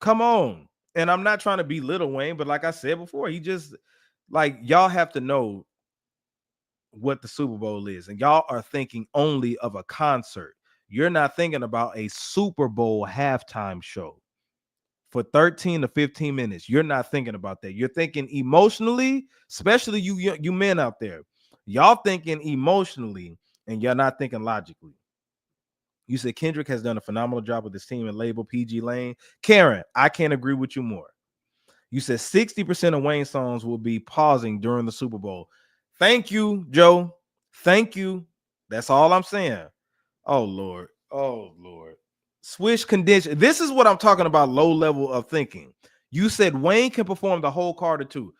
Come on. And I'm not trying to be Lil Wayne, but like I said before, he just like y'all have to know what the Super Bowl is, and y'all are thinking only of a concert. You're not thinking about a Super Bowl halftime show for 13 to 15 minutes. You're not thinking about that. You're thinking emotionally, especially you men out there. Y'all thinking emotionally, and you're not thinking logically. You said Kendrick has done a phenomenal job with his team and label PG Lane. Karen, I can't agree with you more. You said 60% of Wayne songs will be pausing during the Super Bowl. Thank you, Joe. Thank you. That's all I'm saying. Oh, Lord. Oh, Lord. Swish condition. This is what I'm talking about, low level of thinking. You said Wayne can perform the whole Carter 2.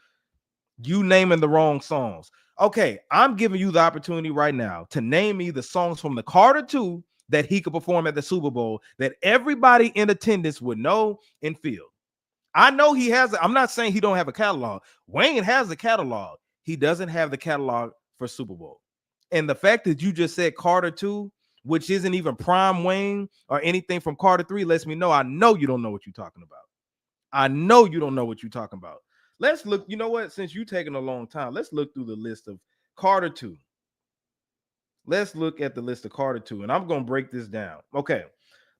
You naming the wrong songs. Okay, I'm giving you the opportunity right now to name me the songs from the Carter 2 that he could perform at the Super Bowl that everybody in attendance would know and feel. I know he has. I'm not saying he don't have a catalog. Wayne has a catalog. He doesn't have the catalog for Super Bowl. And the fact that you just said Carter 2, which isn't even prime Wayne or anything from Carter 3, lets me know I know you don't know what you're talking about. I know you don't know what you're talking about. Let's look. You know what? Since you're taking a long time, let's look through the list of Carter 2. Let's look at the list of Carter 2, and I'm going to break this down. Okay.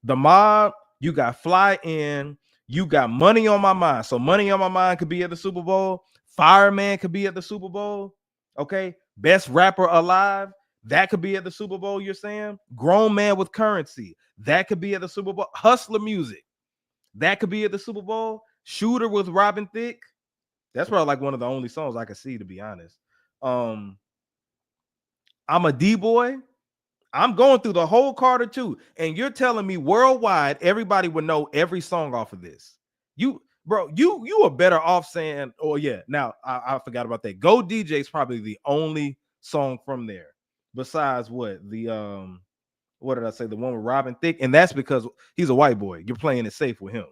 The Mob, you got Fly In, you got Money on My Mind. So Money on My Mind could be at the Super Bowl. Fireman could be at the Super Bowl. Okay. Best Rapper Alive, that could be at the Super Bowl, you're saying? Grown Man with Currency, that could be at the Super Bowl. Hustler Music, that could be at the Super Bowl. Shooter with Robin Thicke, that's probably like one of the only songs I can see, to be honest. I'm a D-boy. I'm going through the whole Carter 2, and you're telling me worldwide everybody would know every song off of this. You are better off saying, oh yeah. Now I forgot about that. Go DJ is probably the only song from there. Besides what did I say? The one with Robin Thicke, and that's because he's a white boy. You're playing it safe with him.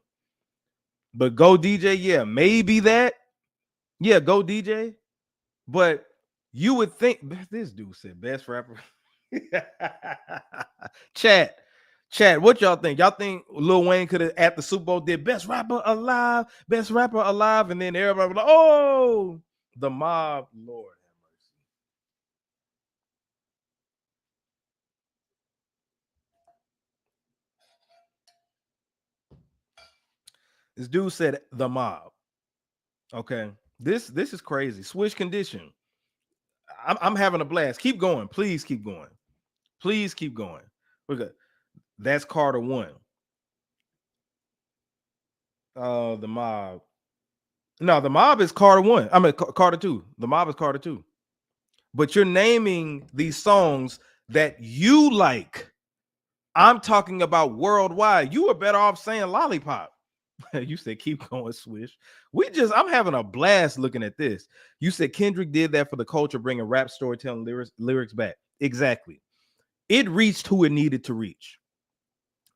But Go DJ, yeah, maybe that. Yeah, Go DJ. But you would think this dude said best rapper. Chat, what y'all think? Y'all think Lil Wayne could have at the Super Bowl did best rapper alive, and then everybody was like, oh, the Mob, Lord have mercy. This dude said the Mob. Okay, this is crazy. Switch condition. I'm having a blast. Keep going, please keep going. Please keep going. Look at that's Carter 1. The Mob. No, the Mob is Carter 1. I mean Carter 2. The Mob is Carter 2. But you're naming these songs that you like. I'm talking about worldwide. You are better off saying Lollipop. You said keep going, Swish. I'm having a blast looking at this. You said Kendrick did that for the culture, bringing rap storytelling lyrics back. Exactly. It reached who it needed to reach.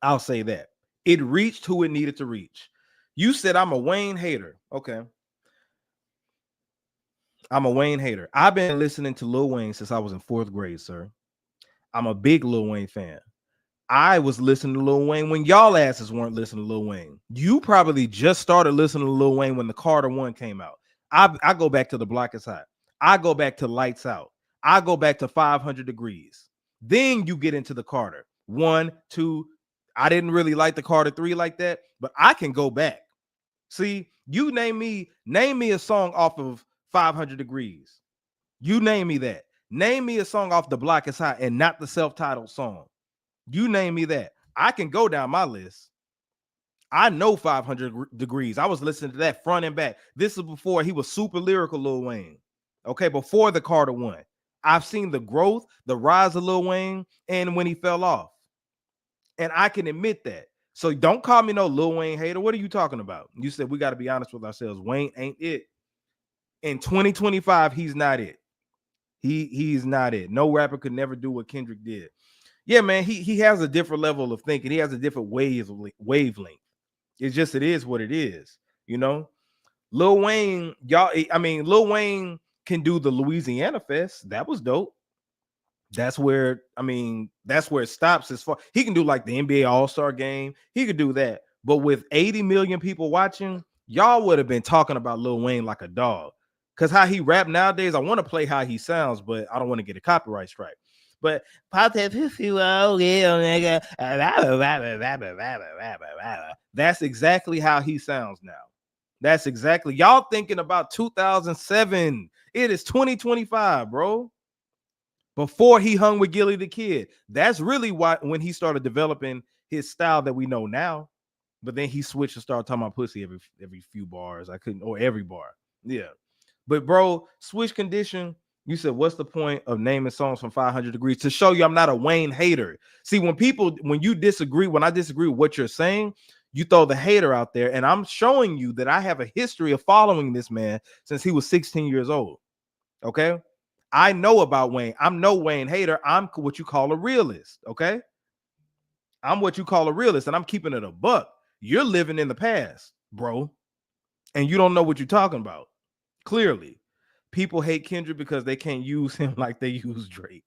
I'll say that. It reached who it needed to reach. You said I'm a Wayne hater. Okay. I'm a Wayne hater. I've been listening to Lil Wayne since I was in 4th grade, sir. I'm a big Lil Wayne fan. I was listening to Lil Wayne when y'all asses weren't listening to Lil Wayne. You probably just started listening to Lil Wayne when the Carter 1 came out. I go back to The Block Is Hot. I go back to Lights Out. I go back to 500 Degrees. Then you get into the Carter 1, 2. I didn't really like the Carter 3 like that, but I can go back. See, you name me a song off of 500 Degrees. You name me that. Name me a song off The Block Is Hot and not the self-titled song. You name me that. I can go down my list. I know 500 Degrees. I was listening to that front and back. This is before he was super lyrical, Lil Wayne. Okay, before the Carter one. I've seen the growth, the rise of Lil Wayne, and when he fell off. And I can admit that. So don't call me no Lil Wayne hater. What are you talking about? You said we got to be honest with ourselves. Wayne ain't it. In 2025, he's not it. He's not it. No rapper could never do what Kendrick did. Yeah, man, he has a different level of thinking. He has a different wavelength. It's just, it is what it is, you know. Lil Wayne, Lil Wayne can do the Louisiana Fest. That was dope. That's where it stops. As far, he can do like the NBA All-Star game. He could do that. But with 80 million people watching, y'all would have been talking about Lil Wayne like a dog. Because how he rap nowadays, I want to play how he sounds, but I don't want to get a copyright strike. But that's exactly how he sounds now. That's exactly, y'all thinking about 2007. It is 2025, bro. Before he hung with Gilly the Kid. That's really why, when he started developing his style that we know now. But then he switched and started talking about pussy every few bars. I couldn't, or every bar. Yeah. But bro, Switch Condition, you said, what's the point of naming songs from 500 Degrees? To show you I'm not a Wayne hater. See, when I disagree with what you're saying, you throw the hater out there, and I'm showing you that I have a history of following this man since he was 16 years old. Okay? I know about Wayne. I'm no Wayne hater. I'm what you call a realist. Okay? I'm what you call a realist, and I'm keeping it a buck. You're living in the past, bro, and you don't know what you're talking about. Clearly, people hate Kendrick because they can't use him like they use Drake.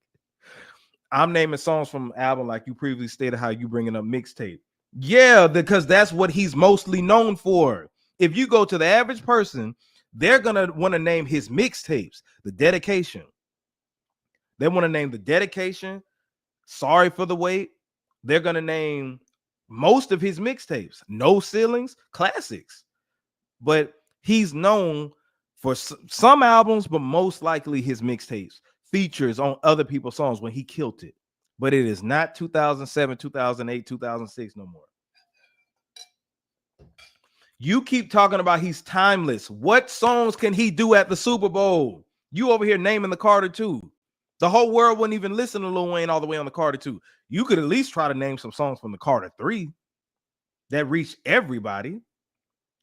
I'm naming songs from the album like you previously stated, how you bringing up mixtape. Yeah, because that's what he's mostly known for. If you go to the average person, they're going to want to name his mixtapes, The Dedication. They want to name The Dedication, Sorry for the Wait. They're going to name most of his mixtapes, No Ceilings, classics. But he's known for some albums, but most likely his mixtapes features on other people's songs when he killed it. But it is not 2007, 2008, 2006 no more. You keep talking about he's timeless. What songs can he do at the Super Bowl? You over here naming the Carter 2. The whole world wouldn't even listen to Lil Wayne all the way on the Carter 2. You could at least try to name some songs from the Carter 3 that reached everybody.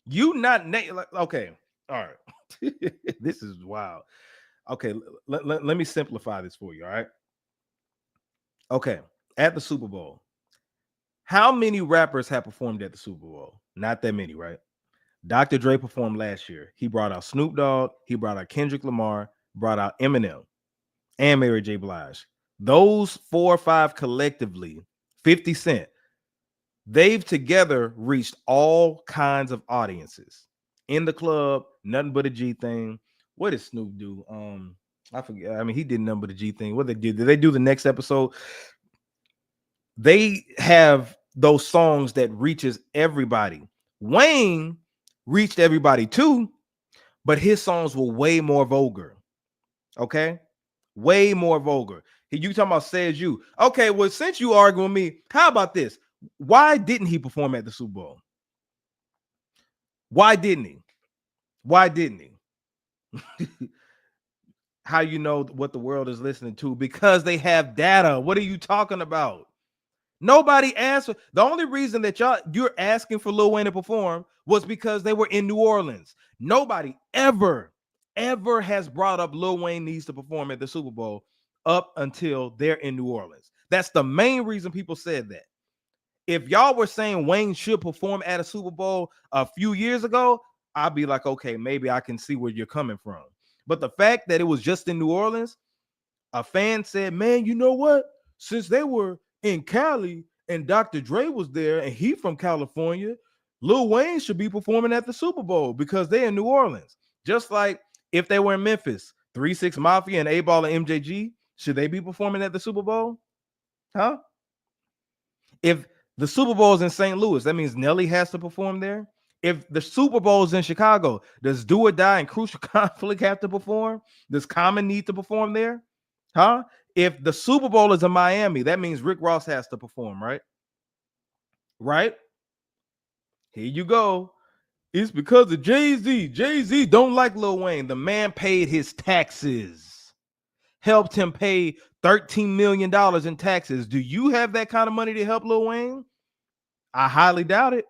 You not okay. All right. This is wild. Okay, let me simplify this for you. All right. Okay. At the Super Bowl, how many rappers have performed at the Super Bowl? Not that many, right? Dr. Dre performed last year. He brought out Snoop Dogg. He brought out Kendrick Lamar, brought out Eminem, and Mary J. Blige. Those 4 or 5 collectively, 50 Cent, they've together reached all kinds of audiences. In the club, nothing but a G thing. What did Snoop do? I forget. I mean, he did nothing but a G thing. What they did they do the next episode? They have those songs that reaches everybody. Wayne reached everybody too, but his songs were way more vulgar. Okay, way more vulgar. You talking about Says You? Okay, well, since you arguing with me, how about this? Why didn't he perform at the Super Bowl? Why didn't he? Why didn't he? How you know what the world is listening to? Because they have data. What are you talking about? Nobody asked. The only reason that you're asking for Lil Wayne to perform was because they were in New Orleans. Nobody ever has brought up Lil Wayne needs to perform at the Super Bowl up until they're in New Orleans. That's the main reason people said that. If y'all were saying Wayne should perform at a Super Bowl a few years ago, I'd be like, okay, maybe I can see where you're coming from. But the fact that it was just in New Orleans, a fan said, man, you know what? Since they were in Cali and Dr. Dre was there and he from California, Lil Wayne should be performing at the Super Bowl because they're in New Orleans. Just like if they were in Memphis, 3 6 Mafia and A-Ball and MJG, should they be performing at the Super Bowl? Huh? If the Super Bowl is in St. Louis, that means Nelly has to perform there. If the Super Bowl is in Chicago, does Do or Die and Crucial Conflict have to perform? Does Common need to perform there? Huh? If the Super Bowl is in Miami, that means Rick Ross has to perform, right? Right? Here you go. It's because of Jay-Z. Jay-Z don't like Lil Wayne. The man paid his taxes, helped him pay $13 million in taxes. Do you have that kind of money to help Lil Wayne? I highly doubt it.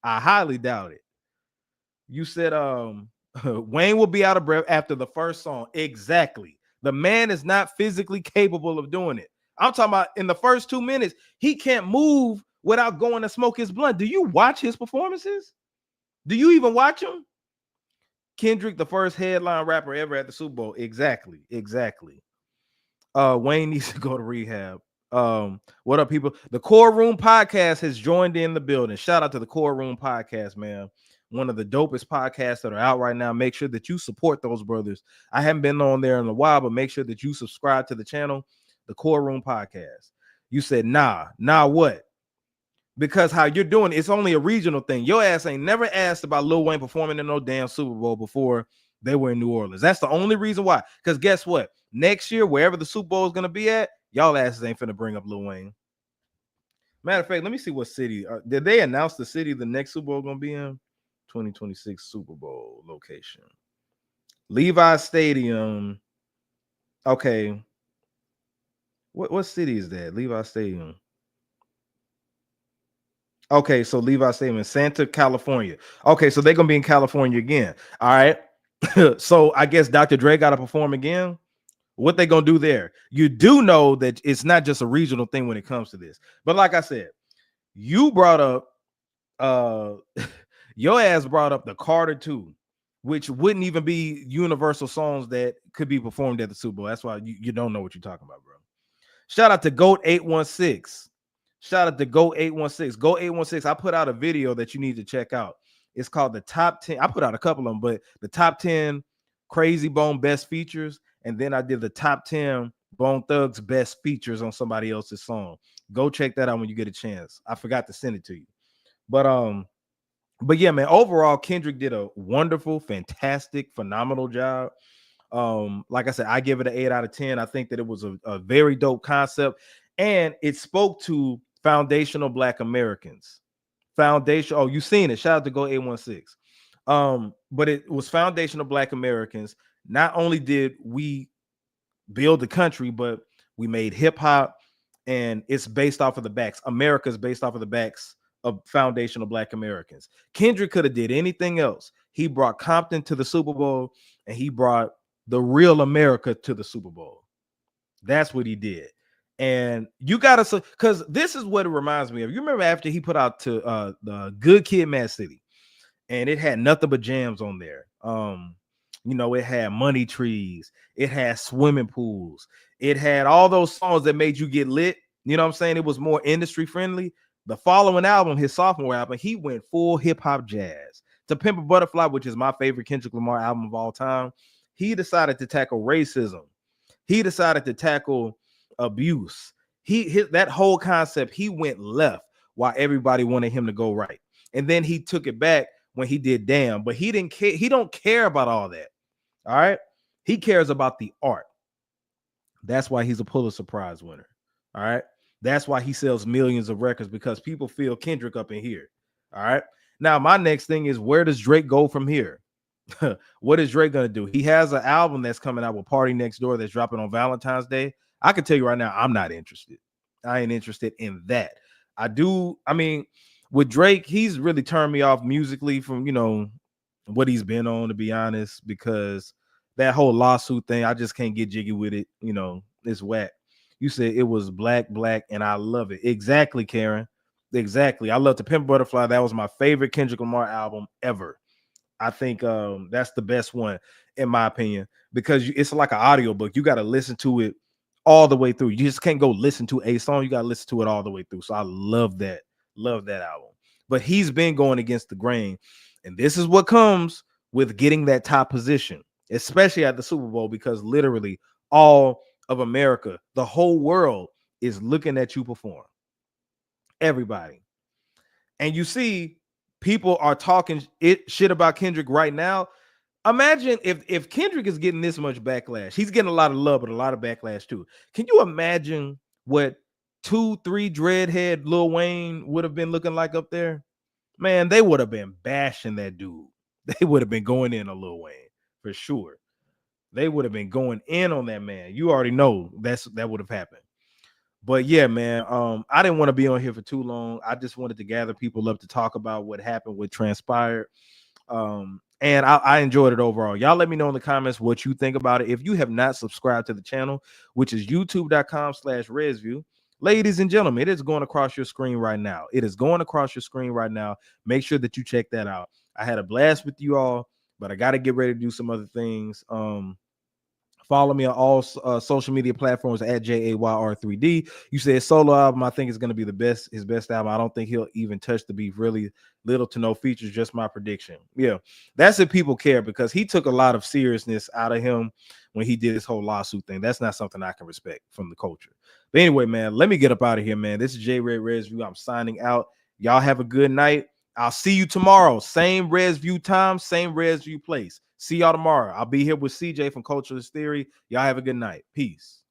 I highly doubt it. You said Wayne will be out of breath after the first song. Exactly. The man is not physically capable of doing it. I'm talking about in the first 2 minutes, he can't move without going to smoke his blunt. Do you watch his performances? Do you even watch him? Kendrick, the first headline rapper ever at the Super Bowl. Exactly. Wayne needs to go to rehab. What up, people? The Core Room Podcast has joined in the building. Shout out to the Core Room Podcast, man. One of the dopest podcasts that are out right now. Make sure that you support those brothers. I haven't been on there in a while, but make sure that you subscribe to the channel, the Core Room Podcast. You said, nah, what? Because how you're doing, it's only a regional thing. Your ass ain't never asked about Lil Wayne performing in no damn Super Bowl before they were in New Orleans. That's the only reason why. Because guess what? Next year, wherever the Super Bowl is going to be at, y'all asses ain't finna bring up Lil Wayne. Matter of fact, let me see what city. Did they announce the city the next Super Bowl going to be in? 2026 Super Bowl location. Levi Stadium. Okay. What city is that? Levi Stadium. Okay, so Levi Stadium in Santa, California. Okay, so they're gonna be in California again. All right. So I guess Dr. Dre got to perform again. What they gonna do there? You do know that it's not just a regional thing when it comes to this. But like I said, you brought up your ass brought up the Carter 2, which wouldn't even be universal songs that could be performed at the Super Bowl. That's why you don't know what you're talking about, bro. Shout out to GOAT 816. Shout out to GOAT 816. GOAT 816. I put out a video that you need to check out. It's called the top 10. I put out a couple of them, but the top 10 Crazy Bone best features. And then I did the top 10 Bone Thugs best features on somebody else's song. Go check that out when you get a chance. I forgot to send it to you. But yeah, man, overall, Kendrick did a wonderful, fantastic, phenomenal job. Like I said, I give it an 8 out of 10. I think that it was a very dope concept, and it spoke to foundational Black Americans. Oh, you seen it. Shout out to Go 816. But it was foundational Black Americans. Not only did we build the country, but we made hip hop, and it's based off of the backs. America's based off of the backs of foundational Black Americans. Kendrick could have did anything else. He brought Compton to the Super Bowl, and he brought the real America to the Super Bowl. That's what he did. And you gotta, because this is what it reminds me of. You remember after he put out to the Good Kid, Mad City, and it had nothing but jams on there. It had Money Trees, it had Swimming Pools, it had all those songs that made you get lit. You know what I'm saying? It was more industry friendly. The following album, his sophomore album, he went full hip hop jazz. To Pimp a Butterfly, which is my favorite Kendrick Lamar album of all time, he decided to tackle racism. He decided to tackle abuse. That whole concept, he went left while everybody wanted him to go right. And then he took it back when he did Damn, but he didn't care. He don't care about all that. All right. He cares about the art. That's why he's a Pulitzer Prize winner. All right. That's why he sells millions of records, because people feel Kendrick up in here. All right. Now, my next thing is, where does Drake go from here? What is Drake going to do? He has an album that's coming out with Party Next Door that's dropping on Valentine's Day. I can tell you right now, I'm not interested. I ain't interested in that. With Drake, he's really turned me off musically from, what he's been on, to be honest, because that whole lawsuit thing, I just can't get jiggy with it. It's whack. You said it was black, and I love it. Exactly, Karen. Exactly. I love To Pimp a Butterfly. That was my favorite Kendrick Lamar album ever. I think that's the best one, in my opinion, because it's like an audiobook. You got to listen to it all the way through. You just can't go listen to a song. You got to listen to it all the way through. So I love that album. But he's been going against the grain. And this is what comes with getting that top position, especially at the Super Bowl, because literally all of America, the whole world, is looking at you perform. Everybody. And you see, people are talking shit about Kendrick right now. Imagine if Kendrick is getting this much backlash. He's getting a lot of love, but a lot of backlash too. Can you imagine what 2-3 dreadhead Lil Wayne would have been looking like up there? man, they would have been bashing that dude. They would have been going in on Lil Wayne for sure. They would have been going in on that man. You already know that would have happened. But yeah, man, I didn't want to be on here for too long. I just wanted to gather people up to talk about what happened, what transpired. And I enjoyed it overall. Y'all let me know in the comments what you think about it. If you have not subscribed to the channel, which is youtube.com/ResView, ladies and gentlemen, it is going across your screen right now. It is going across your screen right now. Make sure that you check that out. I had a blast with you all, but I got to get ready to do some other things. Follow me on all social media platforms at JAYR3D. You said solo album, I think is going to be his best album. I don't think he'll even touch the beat. Really little to no features, just my prediction. Yeah, that's if people care, because he took a lot of seriousness out of him when he did his whole lawsuit thing. That's not something I can respect from the culture. But anyway, man, let me get up out of here, man. This is J Red ResView. I'm signing out. Y'all have a good night. I'll see you tomorrow. Same ResView time, same ResView place. See y'all tomorrow. I'll be here with CJ from Culturalist Theory. Y'all have a good night. Peace.